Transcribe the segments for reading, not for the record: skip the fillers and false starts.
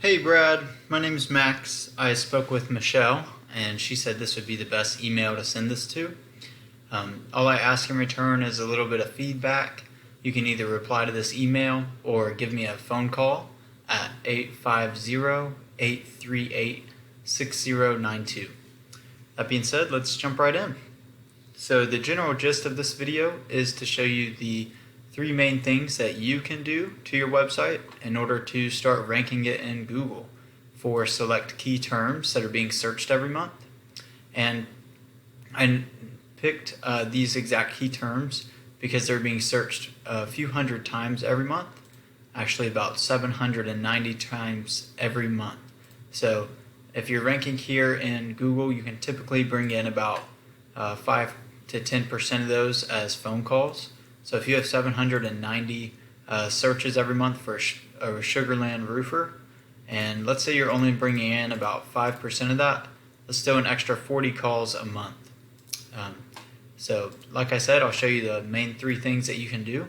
Hey Brad, my name is Max. I spoke with Michelle and she said this would be the best email to send this to. All I ask in return is a little bit of feedback. You can either reply to this email or give me a phone call at 850-838-6092. That being said, let's jump right in. So the general gist of this video is to show you the three main things that you can do to your website in order to start ranking it in Google for select key terms that are being searched every month. And I picked these exact key terms because they're being searched a few hundred times every month, actually about 790 times every month. So if you're ranking here in Google, you can typically bring in about 5 to 10% of those as phone calls. So if you have 790 searches every month for a Sugarland roofer, and let's say you're only bringing in about 5% of that, that's still an extra 40 calls a month. So like I said, I'll show you the main three things that you can do.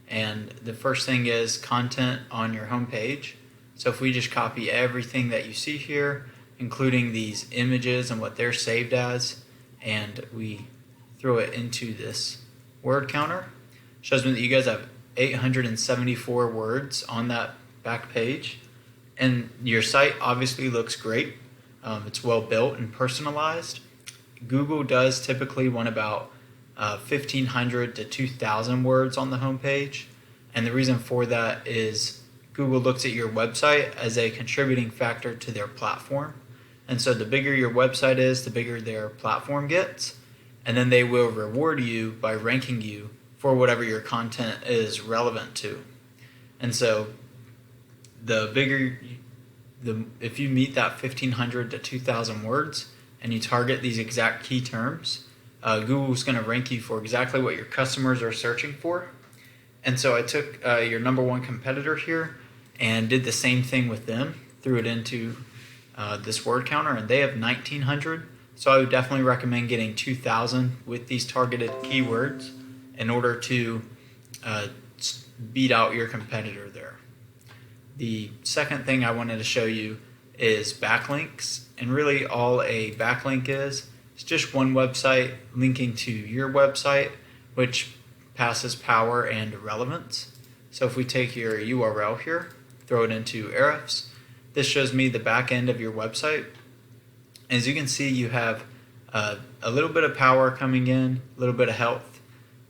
And the first thing is content on your homepage. So if we just copy everything that you see here, including these images and what they're saved as, and we throw it into this word counter, shows me that you guys have 874 words on that back page, and your site obviously looks great. It's well built and personalized. Google does typically want about 1,500 to 2,000 words on the homepage, and the reason for that is Google looks at your website as a contributing factor to their platform, and so the bigger your website is, the bigger their platform gets, and then they will reward you by ranking you for whatever your content is relevant to. And so if you meet that 1,500 to 2,000 words and you target these exact key terms, Google's going to rank you for exactly what your customers are searching for. And so I took your number one competitor here and did the same thing with them, threw it into this word counter, and they have 1,900. So I would definitely recommend getting 2,000 with these targeted keywords in order to beat out your competitor there. The second thing I wanted to show you is backlinks, and really all a backlink is just one website linking to your website, which passes power and relevance. So if we take your URL here, throw it into Ahrefs, this shows me the back end of your website. As you can see, you have a little bit of power coming in, a little bit of health,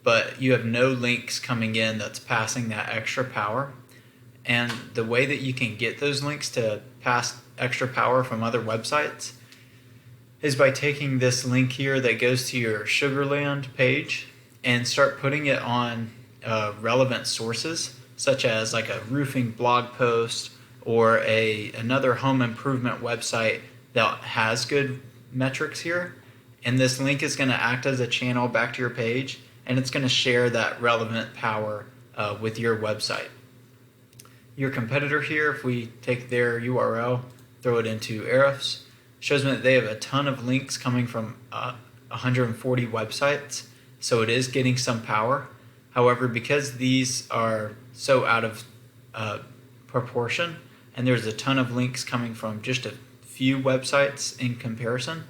but you have no links coming in that's passing that extra power. And the way that you can get those links to pass extra power from other websites is by taking this link here that goes to your Sugarland page and start putting it on relevant sources, such as like a roofing blog post or another home improvement website that has good metrics here. And this link is going to act as a channel back to your page, and it's going to share that relevant power with your website. Your competitor here, if we take their URL, throw it into Ahrefs, shows me that they have a ton of links coming from 140 websites, so it is getting some power. However, because these are so out of proportion, and there's a ton of links coming from just a few websites in comparison,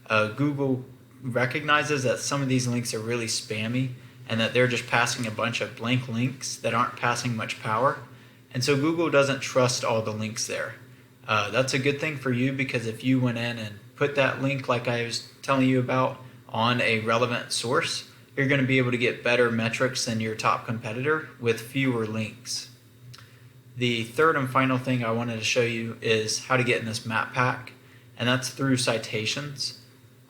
Google recognizes that some of these links are really spammy and that they're just passing a bunch of blank links that aren't passing much power. And so Google doesn't trust all the links there. That's a good thing for you, because if you went in and put that link like I was telling you about on a relevant source, you're going to be able to get better metrics than your top competitor with fewer links. The third and final thing I wanted to show you is how to get in this map pack, and that's through citations.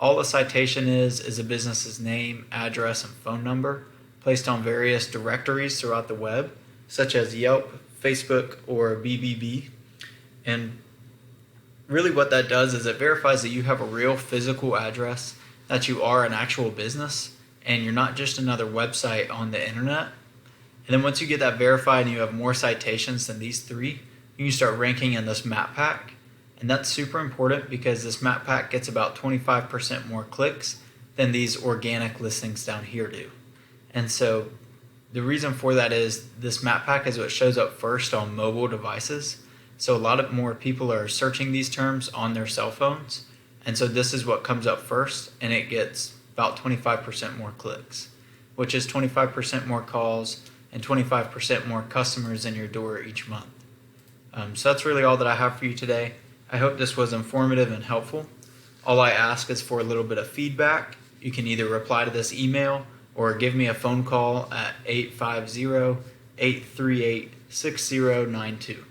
All a citation is a business's name, address, and phone number placed on various directories throughout the web, such as Yelp, Facebook, or BBB. And really what that does is it verifies that you have a real physical address, that you are an actual business, and you're not just another website on the internet. And then once you get that verified and you have more citations than these three, you can start ranking in this map pack. And that's super important because this map pack gets about 25% more clicks than these organic listings down here do. And so the reason for that is this map pack is what shows up first on mobile devices. So a lot of more people are searching these terms on their cell phones. And so this is what comes up first, and it gets about 25% more clicks, which is 25% more calls and 25% more customers in your door each month. So that's really all that I have for you today. I hope this was informative and helpful. All I ask is for a little bit of feedback. You can either reply to this email or give me a phone call at 850-838-6092.